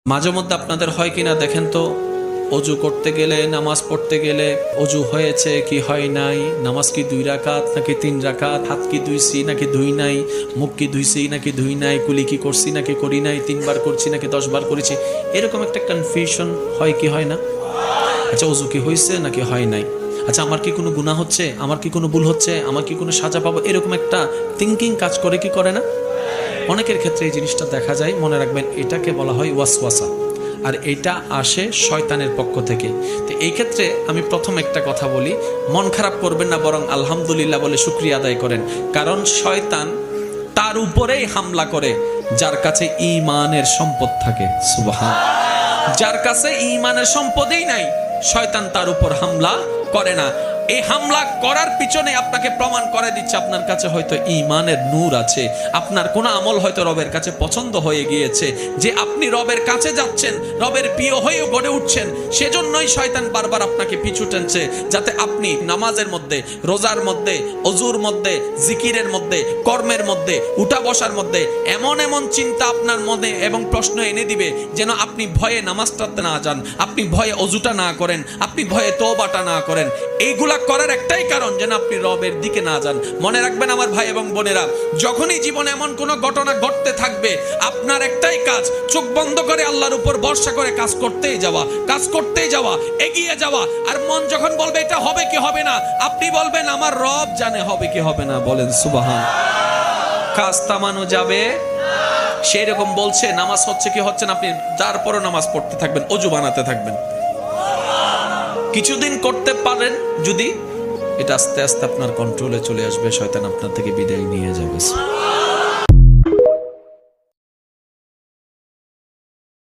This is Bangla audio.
মাঝে মধ্যে আপনাদের হয় কিনা দেখেন তো, অজু করতে গেলে, নামাজ পড়তে গেলে অজু হয়েছে কি হয় নাই, নামাজ কি 2 রাকাত নাকি 3 রাকাত, হাত কি ধুইছি নাকি ধুই নাই, মুখ কি ধুইছি নাকি ধুই নাই, কুলি কি করছি নাকি করি নাই, 3 বার করছি নাকি 10 বার করেছি, এরকম একটা কনফিউশন হয় কি হয় না? আচ্ছা, অজু কি হয়েছে নাকি হয় নাই, আচ্ছা আমার কি কোনো গুনাহ হচ্ছে, আমার কি কোনো ভুল হচ্ছে, আমার কি কোনো সাজা পাবো, এরকম একটা থিঙ্কিং কাজ করে কি করে না? অনেকের ক্ষেত্রে এই জিনিসটা দেখা যায়। মনে রাখবেন, এটাকে বলা হয় ওয়াসওয়াসা, আর এটা আসে শয়তানের পক্ষ থেকে। তো এই ক্ষেত্রে আমি প্রথম একটা কথা বলি, মন খারাপ করবেন না, বরং আলহামদুলিল্লাহ বলে শুকরিয়া আদায় করেন। কারণ শয়তান তার উপরেই হামলা করে যার কাছে ঈমানের সম্পদ থাকে। সুবহান। যার কাছে ঈমানের সম্পদই নাই, শয়তান তার উপর হামলা করে না। এই হামলা করার পিছনে আপনাকে প্রমাণ করে দিচ্ছে আপনার কাছে হয়তো ঈমানের নূর আছে, আপনার কোন আমল হয়তো রবের কাছে পছন্দ হয়ে গিয়েছে, যে আপনি রবের কাছে যাচ্ছেন, রবের প্রিয় হয়ে গড়ে উঠছেন। সেজন্যই শয়তান বারবার আপনাকে পিছু টেনছে, যাতে আপনি নামাজের মধ্যে, রোজার মধ্যে, অজুর মধ্যে, জিকিরের মধ্যে, কর্মের মধ্যে, উঠা বসার মধ্যে এমন এমন চিন্তা আপনার মনে এবং প্রশ্ন এনে দিবে যেন আপনি ভয়ে নামাজটাতে না যান, আপনি ভয়ে অজুটা না করেন, আপনি ভয়ে তওবাটা না করেন। এইগুলা করার একটাই কারণ, যেন আপনি রবের দিকে না যান। মনে রাখবেন আমার ভাই এবং বোনেরা, যখনই জীবনে এমন কোন ঘটনা ঘটতে থাকবে, আপনার একটাই কাজ, চোখ বন্ধ করে আল্লাহর উপর ভরসা করে কাজ করতেই যাওয়া, কাজ করতেই যাওয়া, এগিয়ে যাওয়া। আর মন যখন বলবে এটা হবে কি হবে না, আপনি বলবেন আমার রব জানে হবে কি হবে না। বলেন সুবহান। কাজ থামানো যাবে সেই রকম বলছে, নামাজ হচ্ছে কি হচ্ছে না, আপনি তারপরও নামাজ পড়তে থাকবেন, অজু বানাতে থাকবেন। কিছুদিন করতে পারেন, যদি এটা আস্তে আস্তে আপনার কন্ট্রোলে চলে আসবে, শয়তান আপনার থেকে বিদায় নিয়ে যাবে।